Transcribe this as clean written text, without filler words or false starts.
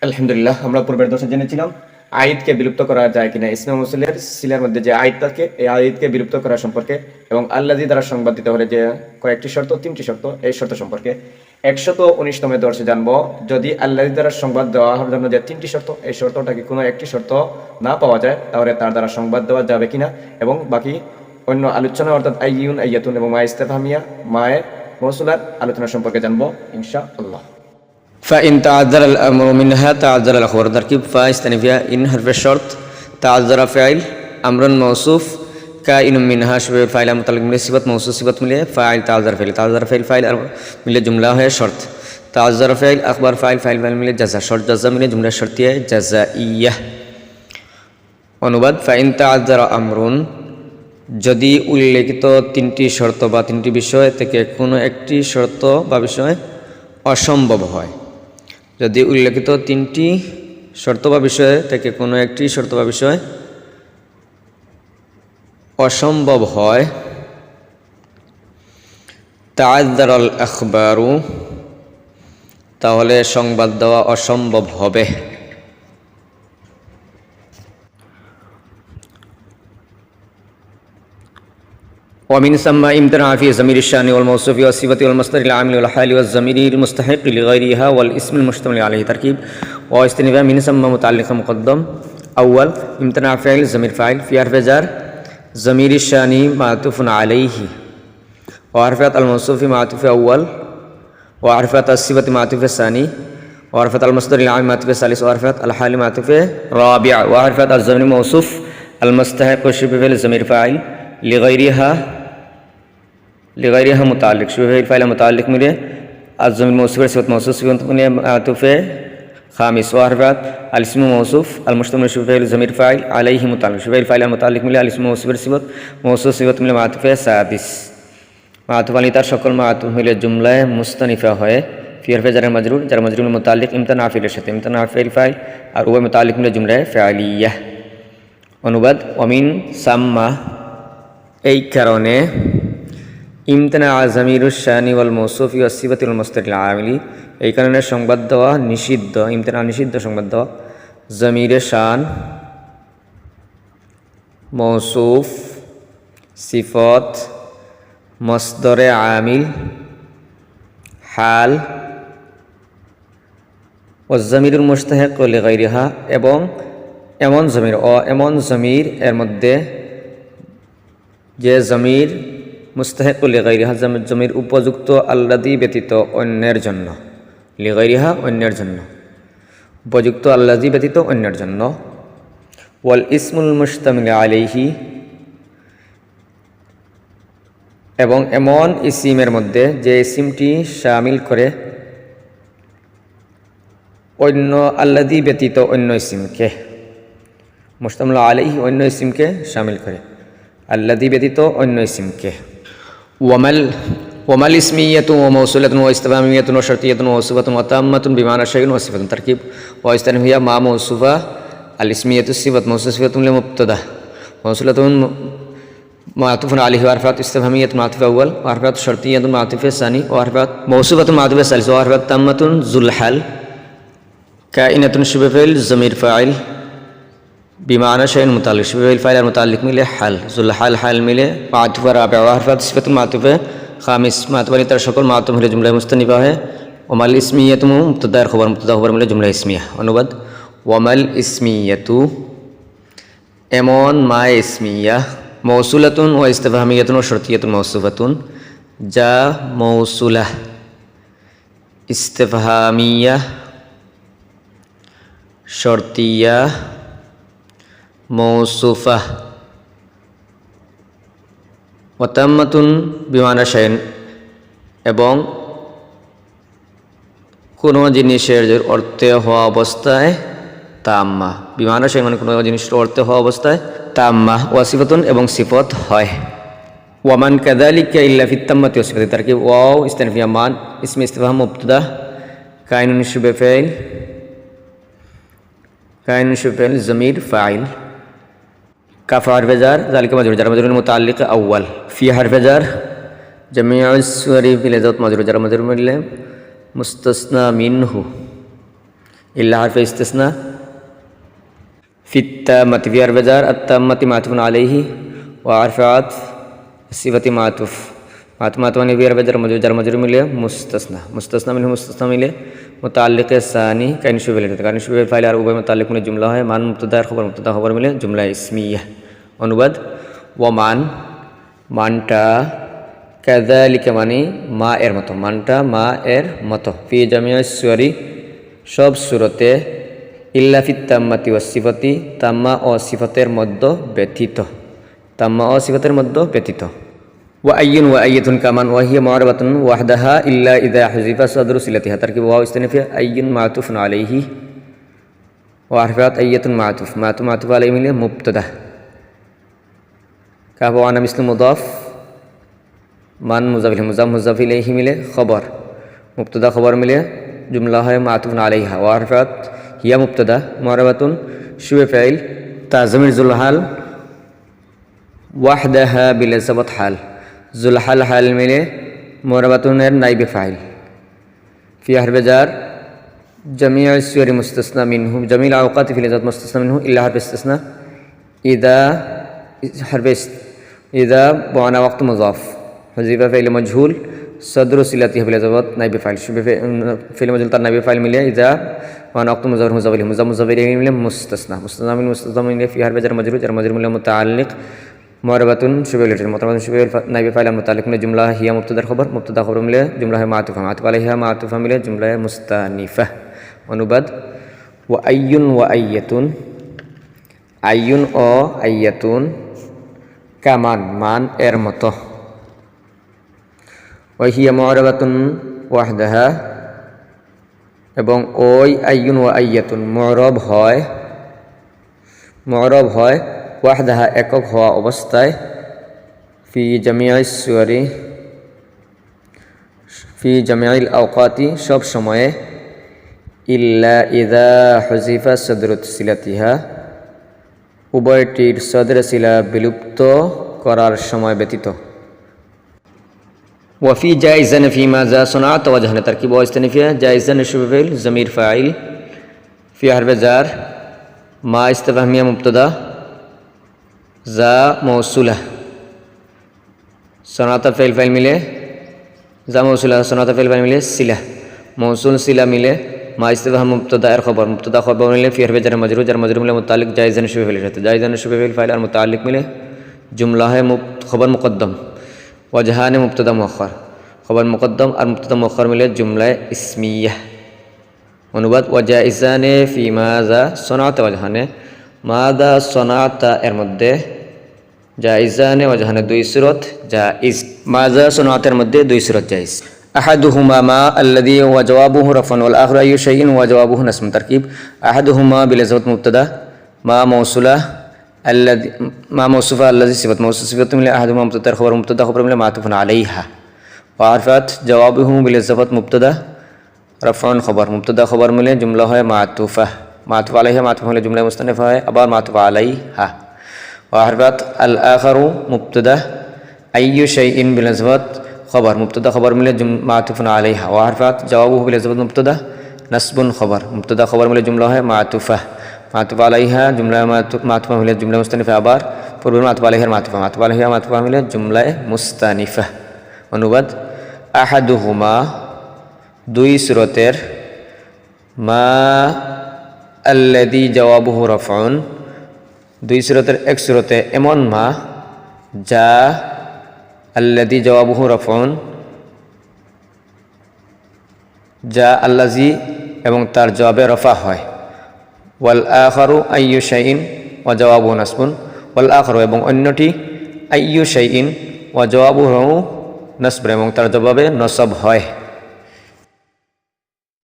আলহামদুলিল্লাহ, আমরা পূর্বের দর্শে জেনেছিলাম আয়াতকে বিলুপ্ত করা যায় কিনা। ইসমে মৌসুলের সিলের মধ্যে যে আয়াত থাকে এই আয়াতকে বিলুপ্ত করা সম্পর্কে এবং আল্লাযী দ্বারা সংবাদ দিতে হলে যে কয়েকটি শর্ত, 3টি শর্ত, এই শর্ত সম্পর্কে 119তম দর্শে জানবো। যদি আল্লাযী দ্বারা সংবাদ দেওয়ার জন্য যে 3টি শর্ত, এই শর্তটাকে কোনো একটি শর্ত না পাওয়া যায় তাহলে তার দ্বারা সংবাদ দেওয়া যাবে কিনা এবং বাকি অন্য আলোচনা অর্থাৎ আইয়ুন, আইয়াতুন এবং মা ইস্তেফহামিয়া, মায়ে মৌসুলার আলোচনা সম্পর্কে জানবো ইনশাআল্লাহ। فإن تعذر الأمر منها تعذر الخبر تركيب فاستنفيها إن حرف الشرط تعذر فعل أمر موصوف كائن منها شبه الفاعل متعلق من صفة موصوف صفة ملي فاعل تعذر فعل ملي جملة है शर्त تعذر فعل أخبار فاعل ملي जज़ा शर्त जज़ा मिले जुमला शर्तिया जज़ाइया অনুবাদ ফাইন তাআযারা আমরুন, যদি উল্লেখিত 3টি শর্ত বা 3টি বিষয় থেকে কোনো একটি শর্ত বা বিষয় অসম্ভব হয়। যদি উল্লেখিত 3টি শর্ত বা বিষয় থেকে কোনো একটি শর্ত বা বিষয় অসম্ভব হয়, তাআযারাল আখবারু, তাহলে সংবাদ দেওয়া অসম্ভব হবে। ومن ثم امتنع في ضمير الشأن والموصوف والصفة والمصدر العامل والحال والضمير المستحق لغيرها والاسم المشتمل عليه تركيب واستثناء من ثم متعلق مقدم أول امتنع فعل ضمير فاعل في حرف جر ضمير الشأن معطوف عليه وحرفات الموصوف معطوف أول وحرفات الصفة معطوف الثاني وحرفات المصدر العامل معطوف الثالث وحرفات الحال معطوف رابع وحرفات الضمير الموصوف المستحق شبه فعل ضمير فاعل لغيرها متعلق شبه الفاعل متعلق मिले الضمير الموصوف صفة موصوف मिले معطوف خامس وحرفات الاسم موصوف المشتمل شبه الضمير فاعل عليه متعلق شبه الفاعل متعلق मिले الاسم موصوف صفة موصوف صفة मिले معطوف سادس معطوف عليه তার সকল معطوف মিলে জুমলায় মুস্তানিফা হয় في حرف جر مجرور جر مجرور متعلق امتنع فعل সাথে امتنع فعل فاعل আর উভয় متعلق মিলে জুমলায় ফাইলিয়া। অনুবাদ ওয়ামিন সাম্মা, এই কারণে ইমতানা আজামিরুশ শানি ওয়াল মৌসুফি ওয়াস সিফাতি ওয়াল মুস্তারিল আমিলি, এই কারণে সংবাদ দেওয়া নিষিদ্ধ, ইমতানা নিষিদ্ধ সংবাদ দেওয়া জামিরে শান, মৌসুফ, সিফত, মসদরে আমিল, হাল ওয়াজ জামিরুল মুস্তাহিক লিগাইরিহা, এবং এমন জমির এর মধ্যে যে জমির মুস্তাহিক লিগাইরিহা, জমির উপযুক্ত আল্লাযী ব্যতীত অন্যের জন্য, লিগাইরিহা অন্যের জন্য, উপযুক্ত আল্লাযী ব্যতীত অন্যের জন্য। ওয়াল ইসমুল মুশতামিল আলাইহি, এবং এমন ইসিমের মধ্যে যে ইসিমটি শামিল করে অন্য আল্লাযী ব্যতীত অন্য ইসিমকে, মুশতামিল আলাইহি অন্য ইসিমকে শামিল করে, আল্লাযী ব্যতীত অন্য ইসিমকে। ওয়ামাল ইসমিয়াতুন ওয়া মাউসুলাতুন ওয়া ইসতিফহামিয়াতুন ওয়া শারতিয়াতুন ওয়া ওয়াসফাতুন ওয়া তাম্মাতুন বিমানা শাইউন ওয়া সিফাতুন তারকিব ওয়া ইস্তানফিয়া মা মাউসুফা আল ইসমিয়াতু সিফাত মাউসুফ সিফাতুন লি মুবতাদা মাউসুলাতুন মাতুফুন আলাইহি ওয়া হারফাত ইসতিফহামিয়াতুন মাতুফ আউয়াল ওয়া হারফাত শারতিয়াতুন মাতুফ সানি ওয়া হারফাত মাউসুফাতুন মাতুফ সালিস ওয়া হারফাত তাম্মাতুন যুল হাল কাইনাতুন শুবহ ফাইল যমির ফাইল বিমানা শাইউন মুতাল্লিক শুবহ ফাইল আর মুতাল্লিক মিলে হাল যুল হাল হাল মিলে মাতুফ রাবিআ ওয়া হারফাত সিফাতুন মাতুফ খামিস মাতুফ তার সকল মাতুফ মিলে জুমলা মুস্তানিফা হয়। ওয়ামাল ইসমিয়াতু মুবতাদার খবর, মুবতাদা খবর মিলে জুমলা ইসমিয়া। অনুবাদ ওয়ামাল ইসমিয়াতু, এমন মা ইসমিয়া, মৌসুলাতুন ওয়া ইস্তিফহামিয়াতুন ওয়া শারতিয়াতুন মাউসুফাতুন, যা মৌসুলা, ইস্তিফহামিয়া, শারতিয়া, মৌসুফা, ওয়া তাম্মাতুন বিমানা শাইন, এবং কোনো জিনিসের অর্থে হওয়া অবস্থায় তাম্মা, বিমানা শাইন মানে কোনো জিনিসের অর্থে হওয়া অবস্থায় তাম্মা, ওয়া সিফাতুন এবং সিফত হয়। ওয়ামান কাযালিকা ইল্লা ফিত তাম্মাতি ওয়া সিফাতি তারকিব ওয়াও ইস্তানফিয়া মান ইসমে ইস্তিফহাম মুবতাদা কাইনুন শুবহ ফাইল জমির ফাইল কাফ হারফে জার যালিকা মাজরুর জার মাজরুর মুতাআল্লিক আউয়াল ফি হারফে জার জামিউস সুয়ারি ফিল জাত মাজরুর জার মাজরুর মিলে মুস্তাসনা মিনহু ইল্লা হারফে ইস্তিসনা ফিত্তা মাতি ফি হারফে জার আত-তাম্মাতি মাতুফুন আলাইহি ওয়া আরফাত সিফাতি মাতুফ মাতমাতওয়ানি ফি হারফে জার মাজরুর মিলে মুস্তাসনা মিনহু মুস্তাসনা মিলে মুতাআল্লিক সানি কাইন শুবিল ফাইল আর উভয় মুতাআল্লিক মিলে জুমলা হয় মান মুবতাদা খবর মিলে জুমলা ইসমিয়া অনুবাদ ওয়া মানটা কাযালিকা মানে মা এর মতো মানটা মা এর মতো ফি জামিউস সুয়ারি সব সূরতে ইল্লা ফিত তাম্মাতি ওয়াস সিফাতি তাম্মা ও সিফাতের মধ্য ব্যতীত ওয়া আইয়ুন কামান ওয়া হিয়া মুআরাবাতুন ওয়াহদাহা ইল্লা ইযা হুযিফা সাদরু সিলাতিহা তারকিব ওয়া ইস্তিনাফিয়া আইয়ুন মাতুফুন আলাইহি ওয়া আরফাত আইয়াতুন মাতুফ আলাইহি মিলে মুবতাদা কাফ ওয়া আনা মিসলু মুদাফ মান মুজাফ ইলাইহি মিলে খবর মুবতাদা খবর মিলে জুমলা হয় মাতুফুন আলাইহা ওয়া আরফাত হিয়া মুবতাদা মুআরাবাতুন শুবে ফাইল তাজমির জুলহাল ওয়াহদাহা বিল সাবাত হাল জুলহাল হাল মিলে মুআরাবাতুনের নাইবে ফাইল ফি হারফে জার জামিউস সুয়ারি মুস্তাসনা মিনহু জামিল আওকাতি ফিল জাত মুস্তাসনা মিনহু ইল্লা হারফে ইস্তিসনা ইদা বানা ওয়াক্ত মুজাফ হুযিফা ফাইল মাজহুল সদরু সিলাতিহা বিল জাবাত নাইবে ফাইল শুবে ফাইল মাজহুল তার নাইবে ফাইল মিলে ইদা বানা ওয়াক্ত মুজাফ ইলাইহি মিলে মুস্তাসনা মিলে ফি হারফে জার মাজরুর মিলে মুতাআল্লিক মুআরাবাতুন শুবে নাইবে ফাইল মুতাআল্লিক মিলে জুমলা হিয়া মুবতাদা খবর মিলে জুমলা হয় মাতুফা আলাইহা মিলে জুমলা মুস্তানিফা অনুবাদ ওয়া আইয়াতুন আইয়ুন ও আইয়াতুন কামান মান এর মতো ওয়া হিয়া মুআরাবাতুন ওয়াহদাহা এবং ওই আইয়ুন ওয়া আইয়াতুন মুআরাব হয় ওয়াহদাহা একক হওয়া অবস্থায় ফি জামিউল আওকাতি সব সময়ে ইল্লা ইযা হুযিফা সাদরু সিলাতিহা উভয়টির সদরে সিলা বিলুপ্ত করার সময় ব্যতীত ওয়াফি জাইজান ফি মা যা সনাত ওয়াজহান তারকিব ওয়া ইস্তিনাফিয়া জাইজান শুবিল জমির ফাইল ফি হারফে জার মা ইস্তিফহামিয়া মুবতাদা যা মৌসুলা সনাতা ফাইল মিলে যা মৌসুলা সনাতা ফাইল মিলে সিলা মৌসুল সিলা মিলে মা ইস্তিফহাম মুবতাদা এর খবর মিলে ফি হারফে জার মাজরুর মিলে মুতাআল্লিক জাইজান শুবিল ফাইল আর মুতাআল্লিক মিলে জুমলা है खबर मुक़द्दम वजहान मुब्तदा मुअख्खर खबर मुक़द्दम और मुब्तदा मुअख्खर मिले जुमला इस्मिया অনুবাদ ওয়াজাইজানে ফি মাযা সনাত ওয়াজহানে মাযা সনাতা এর মধ্যে জাইজানে ওয়াজহানে দুই সূরত জাইজ মাযা সনাতের মধ্যে দুই সূরত জাইজ আহাদুহুমা মা আল্লাযী ওয়া জাওয়াবুহু রাফান ওয়াল আখিরু আইয়ু শাইইন ওয়া জাওয়াবুহু নাসম তারকিব আহাদুহুমা বিলাযত মুবতাদা মা মাওসুলা الذي ما موصوفة الذي صفة من أحد مبتدأ خبر من معطوف عليها وعرفت جوابه بالإضافة مبتدأ رفع خبر من جملة है معطوف عليها معطوف है جملة मुस्तनिफ़ा है अबार معطوف عليها وعرفت الآخر مبتدأ أي شيء بالإضافة خبر من معطوف عليها وعرفت جوابه بالإضافة مبتدأ نصب خبر من جملة है मातुफ आलैहा जुमला मातुफा मिले जुमला मुस्तानिफा आबार पूर्व मातुफ आलैहा मातुफा मिले जुमला मुस्तानिफा अनुवाद আহাদুহুমা দুই সূরতের মা আল্লাযী জাওয়াবুহু রাফউন দুই সূরতের এক সূরতে এমন মা যা আল্লাযী জাওয়াবুহু রাফউন যা আল্লাযী এবং তার জবাবে রফা হয় ওয়াল আখারু আইয়ু শাইইন ওয়া জাওয়াবুহু নাসবুন ওয়াল আখারু এবং অন্যটি আইয়ু শাইইন ওয়া জাওয়াবুহু নাসব এবং তার জবাবে নসব হয়